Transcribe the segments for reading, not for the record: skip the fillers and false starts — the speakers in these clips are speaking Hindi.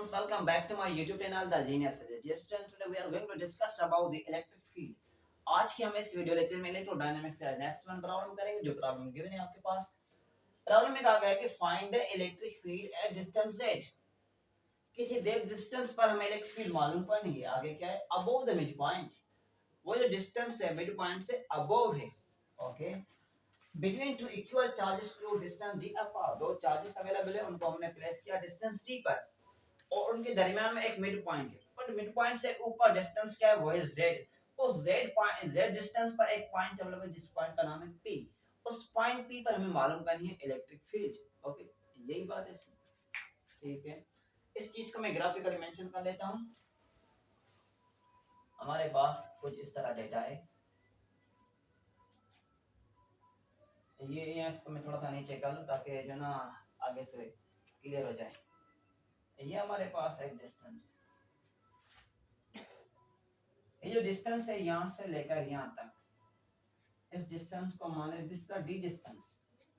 students, welcome back to my YouTube channel The Genius Project. Dear students, today we are going to discuss about the electric field. आज की हम इस वीडियो लेक्चर में इलेक्ट्रोडायनामिक्स से नेक्स्ट वन प्रॉब्लम करेंगे जो प्रॉब्लम गिवन है आपके पास। प्रॉब्लम में कहा गया है कि find the electric field at distance z। किसी देव डिस्टेंस पर हमें इलेक्ट्रिक फील्ड मालूम करनी है। आगे क्या है? अबोव द मिड पॉइंट, वो जो डिस्टेंस है मिड पॉइंट से अबोव है। Okay, between two equal charges to distance d apart, दो चार्जेस अवेलेबल है उनको हमने प्लेस किया डिस्टेंस d पर और उनके दरमियान में एक मिड पॉइंट है। बट मिड पॉइंट से ऊपर डिस्टेंस क्या है? वो है z। उस z पॉइंट z डिस्टेंस पर एक पॉइंट अवेलेबल है जिस पॉइंट का नाम है p। उस पॉइंट p पर हमें मालूम करनी है इलेक्ट्रिक फील्ड। ओके, यही बात है इसमें। ठीक है, इस चीज को मैं ग्राफिकली मेंशन कर लेता हूं। हमारे पास कुछ इस तरह डेटा है। ये इसको मैं थोड़ा सा नीचे कर लूं ताकि जो ना आगे से क्लियर हो जाए। ये हमारे पास एक डिस्टेंस, ये जो डिस्टेंस है यहाँ से लेकर यहाँ तक, इस डिस्टेंस को मान लें दिस डी डिस्टेंस।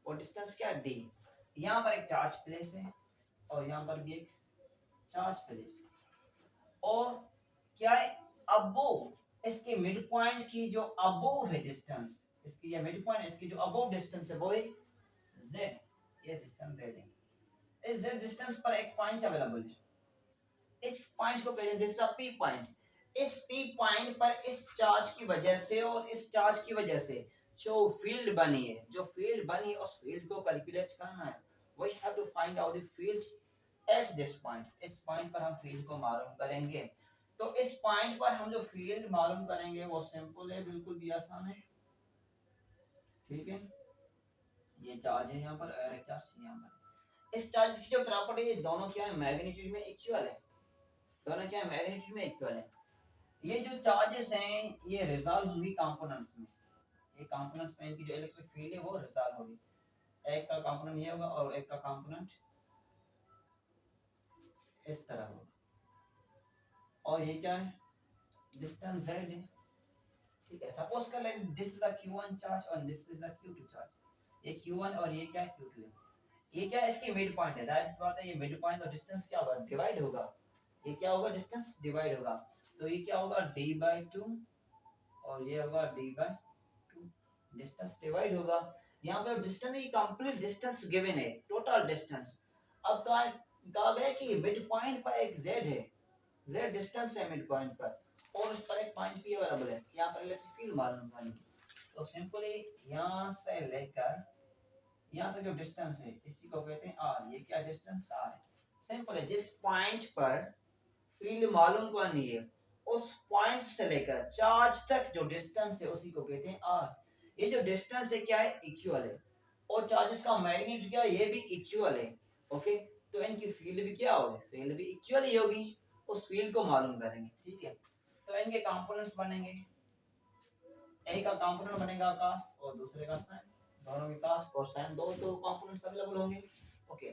और डिस्टेंस क्या है? डी। यहाँ पर एक चार्ज प्लेस है और यहाँ पर भी एक चार्ज प्लेस। और क्या है? अबोव इसके मिड पॉइंट की जो अबोव है डिस्टेंस, इसकी ये मिड पॉइंट, इसकी जो अबोव डिस्टेंस है वो है z। ये डिस्टेंस z है। इस z डिस्टेंस पर एक पॉइंट अवेलेबल है। इस पॉइंट को कहते हैं दिस पी पॉइंट। इस पी पॉइंट पर इस चार्ज की वजह से और इस चार्ज की वजह से जो फील्ड बनी है, उस फील्ड को कैलकुलेट करना है। We have to find out the field at this point. इस पॉइंट पर हम फील्ड को मालूम करेंगे। तो इस पॉइंट पर हम जो फील्ड मालूम करेंगे वो सिंपल है, बिल्कुल भी आसान है। ठीक है, ये चार्ज है यहाँ पर और एक चार्ज यहाँ पर। इस चार्ज की जो प्रॉपर्टी है, दोनों क्या है? मैग्नीट्यूड में इक्वल है। दोनों क्या है? मैग्नीट्यूड में इक्वल है। ये जो चार्जेस हैं ये रिजॉल्व होंगी कंपोनेंट्स में। ये कंपोनेंट्स में इनकी जो इलेक्ट्रिक फील्ड है वो रिजॉल्व होगी। एक का कंपोनेंट ये होगा और एक का कंपोनेंट इस तरह होगा। और ये क्या है? डिस्टेंस z है। ठीक है, सपोज कर लेते this is the q1 charge और this is the q2 charge. ये q1 और ये क्या है? q2 है। ये क्या है? इसकी मिड पॉइंट है। दैट इज बात है, ये मिड पॉइंट और डिस्टेंस क्या होगा? डिवाइड होगा। ये क्या होगा? डिस्टेंस डिवाइड होगा। तो ये क्या होगा? d/2 और ये होगा d/2। डिस्टेंस डिवाइड होगा। यहाँ पे डिस्टेंस ही कंप्लीट डिस्टेंस गिवन है, टोटल डिस्टेंस। अब कहा गया कि मिड पॉइंट पर एक z है, z डिस्टेंस है मिड पॉइंट पर और उस पर एक पॉइंट p अवेलेबल है। यहाँ पर इलेक्ट्रिक फील्ड मालूम करनी है। तो सिंपली यहाँ से लेकर यहाँ तक जो डिस्टेंस है इसी को कहते हैं r। ये क्या डिस्टेंस r है। सिंपल है, जिस पॉइंट पर फील्ड मालूम करनी है उस पॉइंट से लेकर चार्ज तक जो डिस्टेंस है उसी को कहते हैं r। ये जो डिस्टेंस है क्या है? इक्वल है। और चार्जेस का मैग्नीट्यूड क्या है? ये भी इक्वल है। ओके, तो इनकी फील्ड भी क्या होगी? फील्ड भी इक्वल ही होगी। उस फील्ड को मालूम करेंगे। ठीक है, तो इनके कंपोनेंट्स बनेंगे। एक का कंपोनेंट बनेगा cos और दूसरे का sin। दोनों के cos और sin दो तो कंपोनेंट्स अवेलेबल होंगे। ओके,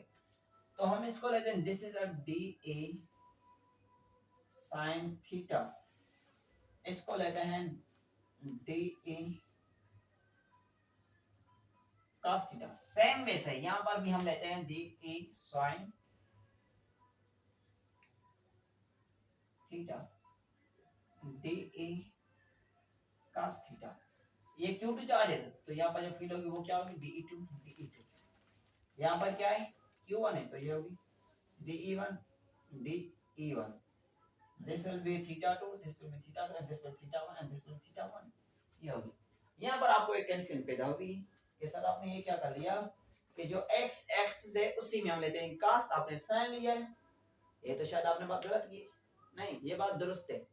तो हम इसको लेते हैं this is a dA sin theta. इसको लेते हैं dA cos theta. Same way से यहाँ पर भी हम लेते हैं dA sin theta, dA cos theta. ये q2 चार्ज है तो यहाँ पर जो फील्ड होगी वो क्या होगी? dE2। यहाँ पर क्या है? q1 है तो ये होगी dE1। This will be theta 2, this will be theta 2, and this will be theta 1, and this will be theta 1। ये होगी। यहाँ पर आपको एक कंफ्यूजन पैदा होगी कि सर आपने ये क्या कर लिया कि जो x एक्सिस है उसी में हम लेते हैं cos, आपने sin लिया है। ये तो शायद आपने बात गलत की। नहीं, ये बात दुरुस्त है।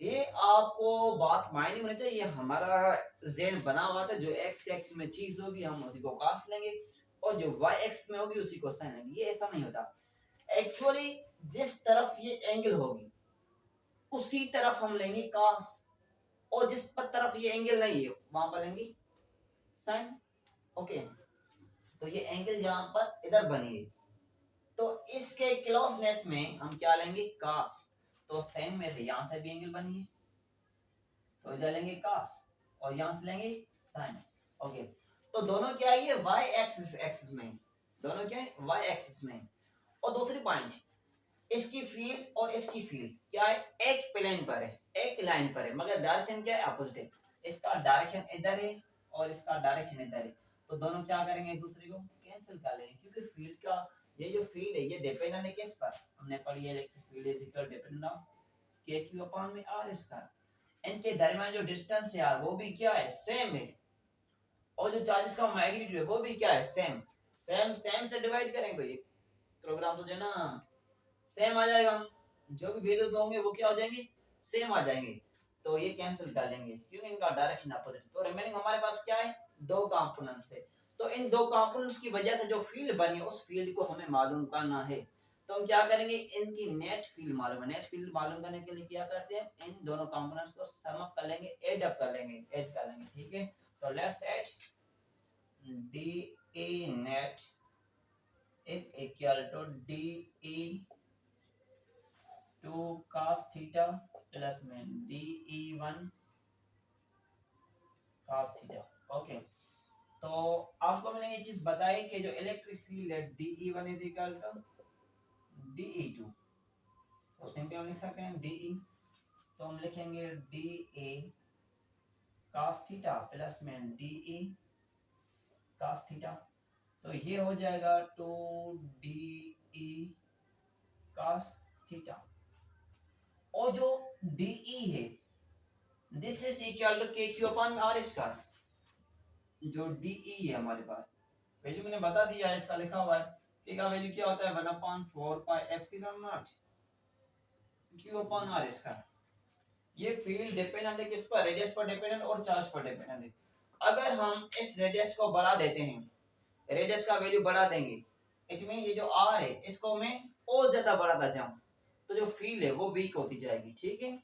ये आपको बात मायने होनी चाहिए। हमारा ज़हन बना हुआ था जो x एक्सिस में चीज होगी हम उसी को cos लेंगे और जो y एक्सिस में होगी उसी को sin लेंगे। ये ऐसा नहीं होता। एक्चुअली जिस तरफ ये एंगल होगी उसी तरफ हम लेंगे cos और जिस पर तरफ ये एंगल नहीं है वहां पर लेंगे sin। ओके, तो ये एंगल जहां पर इधर बनी है तो इसके क्लोजनेस में हम क्या लेंगे? cos। तो सेम में से यहाँ से भी एंगल बनी है तो इधर लेंगे cos और यहाँ से लेंगे sin। ओके, तो दोनों क्या है? y एक्सिस में, दोनों क्या है? y एक्सिस में। और दूसरी पॉइंट इसकी फील्ड और इसकी फील्ड क्या है, एक प्लेन पर है, एक लाइन पर है, मगर डायरेक्शन क्या है, अपोजिट है। इसका डायरेक्शन इधर है और इसका डायरेक्शन इधर है, तो दोनों क्या करेंगे, एक दूसरे को कैंसिल कर लेंगे, क्योंकि फील्ड का ये जो फील्ड है ये डिपेंडेंट है किस पर, हमने पढ़ी है electric field is equal dependent on के क्यू अपॉन में आर स्क्वायर। इनके दरमियान जो डिस्टेंस है यार वो भी क्या है, सेम है, और जो चार्जेस का मैग्नीट्यूड है वो भी क्या है, सेम। सेम सेम से डिवाइड करेंगे तो ये प्रोग्राम तो जो है ना सेम आ जाएगा, जो भी वैल्यू दोगे वो क्या हो जाएंगे, सेम आ जाएंगे। तो ये कैंसिल कर लेंगे क्योंकि इनका डायरेक्शन अपोजिट। तो रिमेनिंग हमारे पास क्या है, दो कंपोनेंट्स है। तो इन दो कंपोनेंट्स की वजह से जो फील्ड बनी उस फील्ड को हमें मालूम करना है। तो हम क्या करेंगे, इनकी नेट फील्ड मालूम है, नेट फील्ड मालूम करने के लिए क्या करते हैं, इन दोनों कंपोनेंट्स को सम अप कर लेंगे, ऐड अप कर लेंगे, ऐड कर लेंगे, ठीक है। तो let's add DE net is equal to DE 2 cos theta plus में DE1 cos theta। ओके, तो आपको मैंने ये चीज बताई कि जो इलेक्ट्रिक फील्ड है DE1 is equal to DE2, तो सिंपली हम लिख सकते हैं DE, तो हम लिखेंगे DA cos theta प्लस में DE cos theta, तो ये हो जाएगा 2DE cos थीटा। और जो DE है this is equal to KQ upon R square. जो DE है हमारे पास वैल्यू मैंने बता दिया है, इसका लिखा हुआ है, K का वैल्यू क्या होता है 1 upon 4 pi epsilon not Q upon R square. ये फील्ड डिपेंडेंट है किस पर, रेडियस पर डिपेंडेंट और चार्ज पर डिपेंडेंट है। अगर हम इस रेडियस को बढ़ा देते हैं, रेडियस का वैल्यू बढ़ा देंगे, इट मीन ये जो R है इसको मैं और ज्यादा बढ़ाता जाऊं तो जो फील्ड है वो वीक होती जाएगी, ठीक है।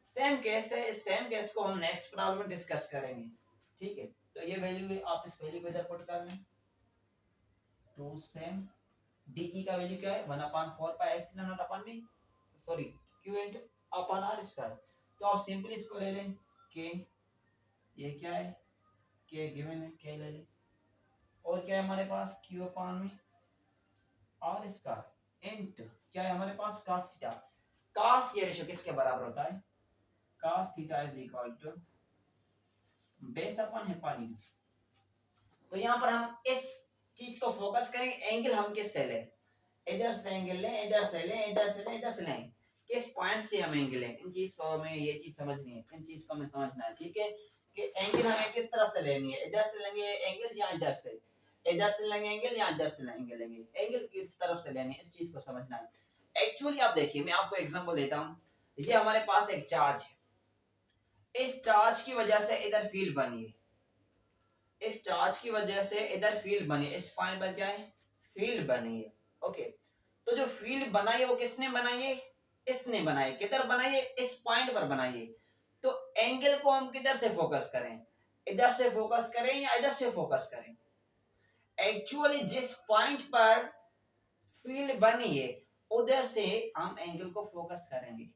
सेम केस है, इस सेम केस को हम नेक्स्ट प्रॉब्लम में डिस्कस करेंगे, ठीक है। तो ये वैल्यू है, आप इस वैल्यू को इधर पुट कर लें, टू सेम DE का वैल्यू क्या है 1 upon 4 pi epsilon not upon में sorry Q into upon R square. तो आप सिंपली इसको ले लें K, ये क्या है K गिवन है, K ले लें, और क्या है हमारे पास Q अपॉन में R स्क्वायर इनटू क्या है हमारे पास cos थीटा। cos ये रेशियो किसके बराबर होता है, cos theta is equal to base upon hypotenuse. तो यहाँ पर हम इस चीज को फोकस करेंगे, एंगल हम किससे लें, इधर से एंगल लें, इधर से लें, इधर से लें, इधर से लें, किस पॉइंट से हम एंगल लें, इन चीज को हमें ये चीज समझनी है, इन चीज को हमें समझना है, ठीक है। कि एंगल हमें किस तरफ से लेनी है, इधर से लेंगे एंगल या इधर से, इधर से लेंगे एंगल या इधर से लेंगे एंगल, किस तरफ से लेनी है इस चीज को समझना है। एक्चुअली आप देखिए, मैं आपको एग्जांपल देता हूं, ये हमारे पास एक चार्ज है, इस चार्ज की वजह से इधर फील्ड बनी है, इस चार्ज की वजह से इधर फील्ड बनी है, इस पॉइंट पर क्या है, फील्ड बनी है, ओके। तो जो फील्ड बनाई है वो किसने बनाई है, इसने बनाई है, किधर बनाई है, इस पॉइंट पर बनाई है। तो एंगल को हम किधर से फोकस करें, इधर से फोकस करें या इधर से फोकस करें। एक्चुअली जिस पॉइंट पर फील्ड बनी है उधर से हम एंगल को फोकस करेंगे,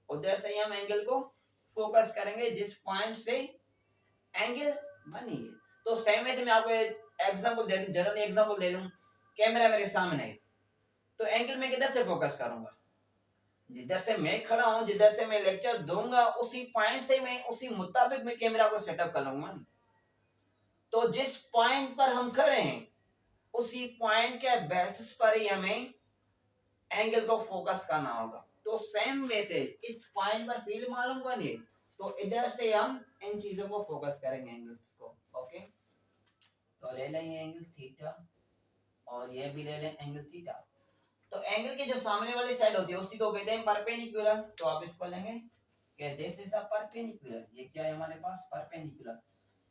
उधर से हम एंगल को फोकस करेंगे जिस पॉइंट से एंगल बनी है। तो सेम वे मैं आपको एग्जांपल दे दूं, जनरल एग्जांपल दे दूं, कैमरा मेरे सामने है तो एंगल में किधर से फोकस करूंगा, जिधर से मैं खड़ा हूं, जिधर से मैं लेक्चर दूंगा उसी पॉइंट से मैं उसी मुताबिक मैं कैमरा को सेटअप कर लूंगा। तो जिस पॉइंट पर हम खड़े हैं उसी पॉइंट के बेसिस पर ही हमें एंगल को फोकस करना होगा। तो सेम वे थे, इस पॉइंट पर फील्ड मालूम बनी तो इधर से हम इन चीजों को फोकस करेंगे एंगल्स को, ओके। तो ले लेंगे एंगल थीटा और ये भी ले लें एंगल थीटा। तो एंगल के जो सामने वाली साइड होती है उसी को कहते हैं परपेंडिकुलर। तो आप इसको लेंगे कि दिस इज अ परपेंडिकुलर, ये क्या है हमारे पास परपेंडिकुलर,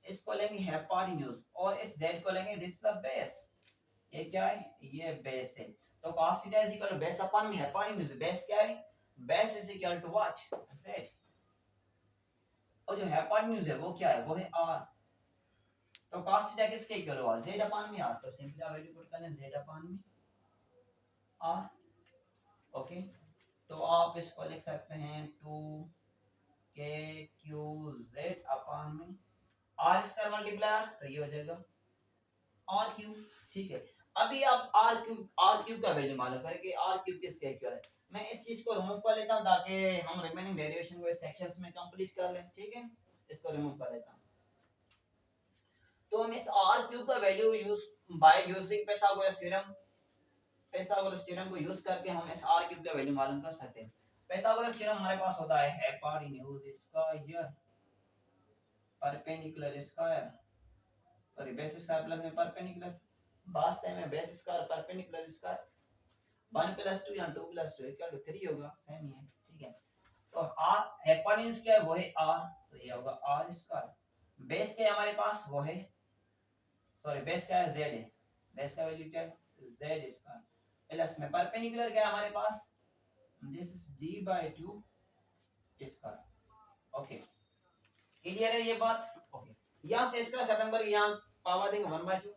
इसको लेंगे हाइपोटेन्यूज, और इस जेड को लेंगे दिस इज अ बेस, ये क्या है, ये बेस है। तो cos theta is equal to base upon में हाइपोटेन्यूज, बेस क्या है, base is equal to what, Z, और जो हाइपोटेन्यूज है वो क्या है, वो है r। तो cos थीटा किसके इक्वल हुआ, z अपॉन में r। तो सिंपली आप वैल्यू पुट करें z अपॉन में r, ओके। तो आप इसको लिख सकते हैं 2kqz अपॉन में r स्क्वायर मल्टीप्लाई r, तो ये हो जाएगा r क्यूब, ठीक है। अभी आप r क्यूब का वैल्यू मालूम करें कि r क्यूब किसके इक्वल है। मैं इस चीज को रिमूव कर लेता हूँ ताकि हम रिमेनिंग डेरिवेशन को इस सेक्शंस में कंप्लीट कर लें, ठीक है। इसको रिमूव कर लेता हूँ। तो हम इस r क्यूब का value use by using Pythagoras theorem को यूज करके हम इस r क्यूब का वैल्यू मालूम कर सकते हैं। पाइथागोरस थ्योरम हमारे पास होता है hypotenuse square perpendicular square sorry base square plus में परपेंडिकुलर बात सेम है, बेस स्क्वायर परपेंडिकुलर स्क्वायर 1 + 2 या 2 + 2 इक्वल टू 3 होगा, सेम ही है, ठीक है। तो r हाइपोटेन्यूज क्या है, वो है r, तो ये होगा r स्क्वायर। बेस क्या है हमारे पास, वो है सॉरी बेस क्या है, z है, बेस का वैल्यू क्या है z स्क्वायर प्लस में परपेंडिकुलर क्या है हमारे पास, this is d/2 square. Okay clear है ये बात। ओके यहां से इसका खत्म कर, यहां पावर देंगे 1/2,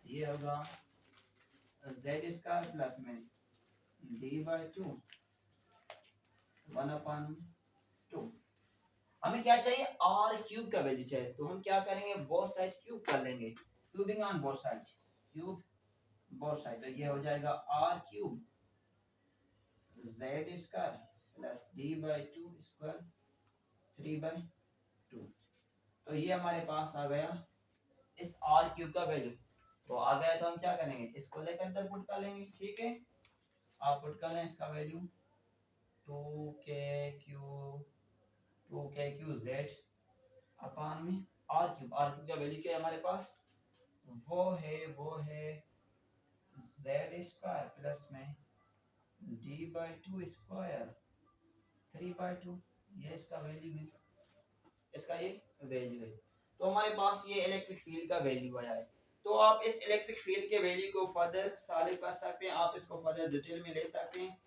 ये होगा z स्क्वायर प्लस में d/2 1/2। हमें क्या चाहिए, r क्यूब का वैल्यू चाहिए, तो हम क्या करेंगे, बोथ साइड क्यूब कर लेंगे, cubing on both side, cube both side, तो ये हो जाएगा r cube z square plus d/2 square 3/2। तो ये हमारे पास आ गया इस r क्यूब का वैल्यू। तो आ गया तो हम क्या करेंगे, इसको लेकर अंदर पुट कर लेंगे, ठीक है। आप पुट कर लें इसका वैल्यू 2k z अपान में r क्यूब का वैल्यू क्या है हमारे पास, वो है z स्क्वायर प्लस में d/2 स्क्वायर 3/2, ये इसका वैल्यू है, इसका ये वैल्यू है। तो हमारे पास ये इलेक्ट्रिक फील्ड का वैल्यू आया है। तो आप इस इलेक्ट्रिक फील्ड के वैल्यू को फर्दर सॉल्व कर सकते हैं, आप इसको फर्दर डिटेल में ले सकते हैं,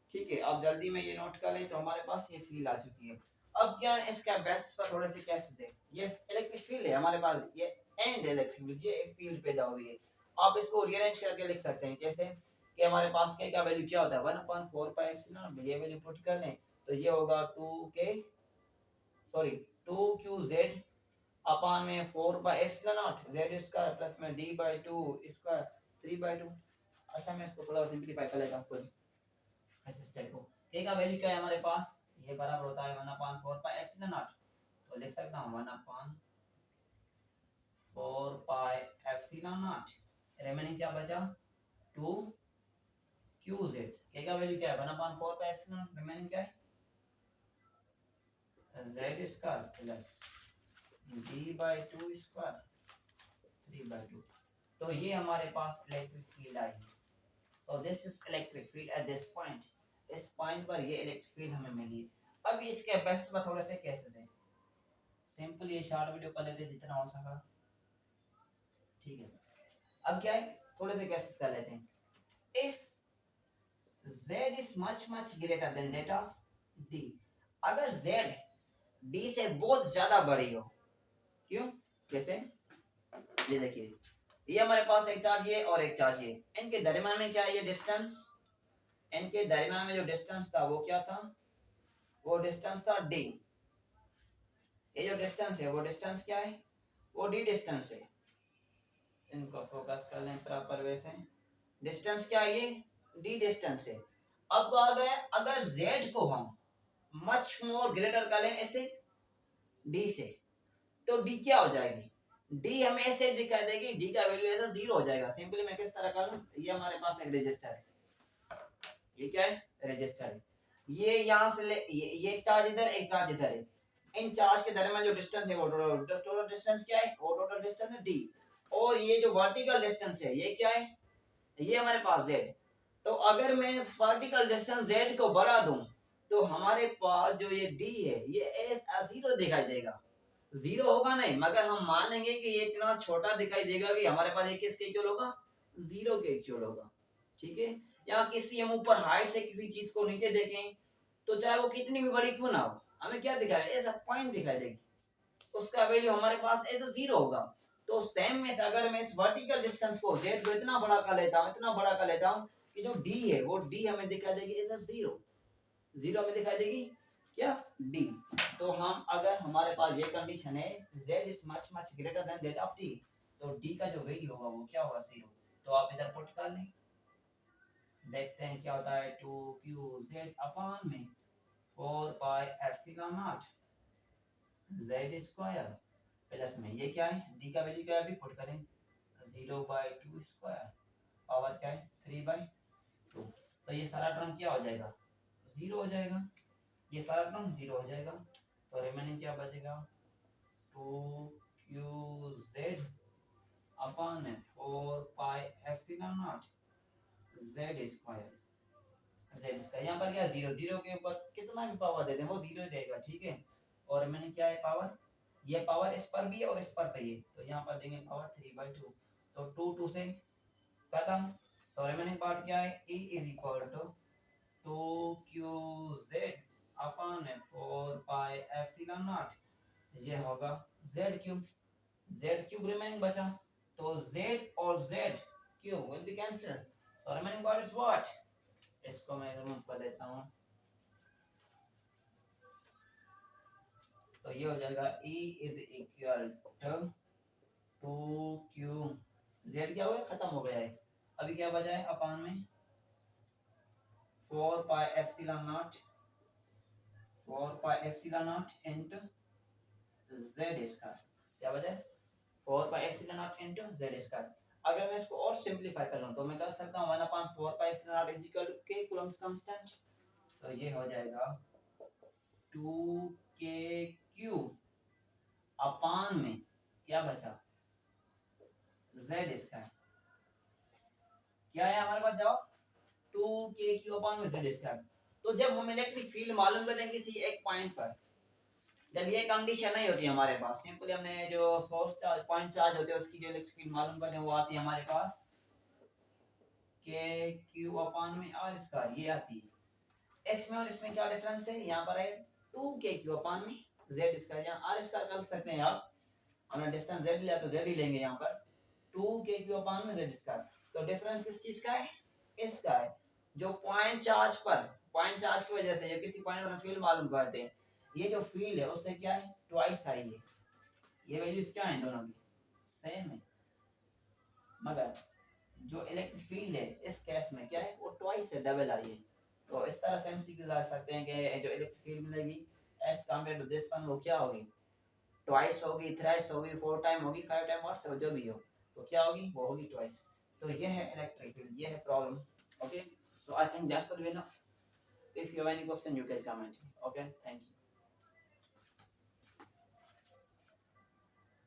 ठीक है। आप जल्दी में ये नोट कर लें, तो हमारे पास ये फील्ड आ चुकी है। अब क्या इसका बेसिस पर थोड़े से केसेस है, ये इलेक्ट्रिक फील्ड है हमारे पास, ये एंड इलेक्ट्रिक फील्ड, ये एक फील्ड पैदा हुई है। आप इसको रीअरेंज करके लिख सकते हैं, कैसे कि हमारे पास के का वैल्यू क्या होता है 1/4 पाई एप्सिलॉन, ये वैल्यू पुट कर लें तो ये होगा 2q अपान में 4/एप्सिलॉन z स्क्वायर प्लस में d/2 स्क्वायर 3/2। अच्छा मैं इसको थोड़ा सिंपलीफाई कर लेता हूं खुद ऐसे स्टेप को। k का वैल्यू क्या है हमारे पास, ये बराबर होता है 1/4 तो लिख सकता हूं 1/4 रिमेनिंग क्या बचा 2qz। k का वैल्यू क्या है 1/4 रिमेनिंग क्या है z square plus d/2 square 3/2। तो ये हमारे पास इलेक्ट्रिक फील्ड आई। So this is electric field at this point, इस पॉइंट पर ये इलेक्ट्रिक फील्ड हमें मिली। अब इसके बेस में थोड़े से केसेस हैं, सिंपल ये शॉर्ट वीडियो कर लेते जितना हो सका, ठीक है। अब क्या है, थोड़े से केसेस कर लेते हैं। If z is much greater than that of d, अगर z d से बहुत ज्यादा बड़ी हो, क्यों, कैसे, ये देखिए ये हमारे पास एक चार्ज ये और एक चार्ज ये, इनके दरमियान में क्या है ये डिस्टेंस, इनके दरमियान में जो डिस्टेंस था वो क्या था, वो डिस्टेंस था d। ये जो डिस्टेंस है वो डिस्टेंस क्या है, वो d डिस्टेंस है। इनको फोकस कर लें प्रॉपर वे से, डिस्टेंस क्या है ये d डिस्टेंस है। अब आ गया अगर z को हम मच मोर ग्रेटर कर लें ऐसे d से, तो d क्या हो जाएगी, d हमें ऐसे दिखाई देगी, d का वैल्यू ऐसा 0 हो जाएगा। सिंपली मैं किस तरह करूं, ये हमारे पास एक रेजिस्टर है, ये क्या है रेजिस्टर है, ये यहां से ले ये एक चार्ज इधर एक चार्ज इधर है, इन चार्ज के दरमियान जो डिस्टेंस है वो टोटल डिस्टेंस क्या है, वो टोटल डिस्टेंस है d। और ये जो वर्टिकल डिस्टेंस है ये क्या है, ये हमारे पास z। तो अगर मैं इस वर्टिकल डिस्टेंस z को बढ़ा दूं तो हमारे पास जो ये d है ये जीरो दिखाई देगा, जीरो होगा नहीं, मगर हम मान लेंगे कि ये इतना छोटा दिखाई देगा कि हमारे पास ये किसके इक्वल होगा, जीरो के इक्वल होगा, ठीक है। या किसी हम ऊपर हाइट से किसी चीज को नीचे देखें तो चाहे वो कितनी भी बड़ी क्यों ना हो, हमें क्या दिखाई देगा, ऐसा पॉइंट दिखाई देगी, उसका वैल्यू हमारे पास ऐसा जीरो होगा। तो सेम में अगर मैं इस वर्टिकल डिस्टेंस को z को इतना बड़ा कर लेता हूं कि जो d है वो d हमें दिखाई देगी एज अ जीरो, जीरो हमें दिखाई देगी क्या d। तो हम अगर हमारे पास ये कंडीशन है z is much greater than that of d, तो d का जो वैल्यू होगा वो क्या होगा जीरो। तो आप इधर पुट कर लें देखते हैं क्या होता है 2 q z में 4 pi epsilon not z square plus में ये क्या है d का वैल्यू क्या है अभी पुट करें 0/2 स्क्वायर पावर क्या है 3/2। तो ये सारा टर्म क्या हो जाएगा 0 हो जाएगा, ये सारा टर्म 0 हो जाएगा। तो रिमेनिंग क्या बचेगा 2 q z upon 4 pi epsilon not z square. z square यहाँ पर क्या 0 0 के ऊपर कितना भी पावर दे दें वो 0 ही रहेगा, ठीक है। और मैंने क्या है पावर, ये पावर इस पर भी है और इस पर भी है, तो यहाँ पर देंगे पावर 3/2। तो 2 2 से खत्म। सो रिमेनिंग पार्ट क्या है e is equal to 2 q z upon 4 pi epsilon nought, ये होगा z क्यूब रिमेनिंग बचा। तो z और z cube will be cancel, so remaining part is what, इसको मैं रिमूव कर देता हूँ। तो ये हो जाएगा e is equal to 2q, z क्या हुआ खत्म हो गया है, अभी क्या बचा है अपान में 4 pi epsilon not into z square, क्या बचा है 4 pi epsilon not into z square. अगर मैं इसको और सिंपलीफाई कर लूं तो मैं कर सकता हूँ 1/4 pi epsilon nought is equal to k coulomb's constant. तो ये हो जाएगा 2k अपान में क्या बचा z स्क्वायर, क्या है हमारे पास जवाब 2k अपान में z स्क्वायर। तो जब हम इलेक्ट्रिक फील्ड मालूम करते हैं किसी एक पॉइंट पर, जब ये कंडीशन नहीं होती हमारे पास, सिंपली हमने जो सोर्स चार्ज पॉइंट चार्ज होते हैं उसकी जो इलेक्ट्रिक फील्ड मालूम करते हैं वो आती है हमारे पास k अपान में r स्क्वायर, ये आती है। इसमें और इसमें क्या डिफरेंस है, यहाँ पर है 2k अपान में z स्क्वायर, यहाँ r स्क्वायर कर सकते हैं आप, हमने डिस्टेंस z लिया तो z ही लेंगे यहाँ पर 2k अपान में z स्क्वायर। तो डिफरेंस किस चीज का है, इसका है। जो पॉइंट चार्ज पर, पॉइंट चार्ज की वजह से जो किसी पॉइंट पर फील्ड मालूम करते हैं, ये जो फील्ड है उससे क्या है ट्वाइस आई है, ये वैल्यूज क्या है दोनों की सेम है, मगर जो इलेक्ट्रिक फील्ड है इस केस में क्या है वो ट्वाइस है, डबल आई है। तो इस तरह से हम सीख सकते हैं कि जो इलेक्ट्रिक फील्ड मिलेगी as compared to this one वो क्या होगी, ट्वाइस होगी, थ्राइस होगी, 4 टाइम होगी, 5 टाइम और जो भी हो, तो क्या होगी वो होगी ट्वाइस। तो ये है इलेक्ट्रिक फील्ड, ये है problem. Okay, so I think that's the way. If you have any question, you can comment. Okay, thank you.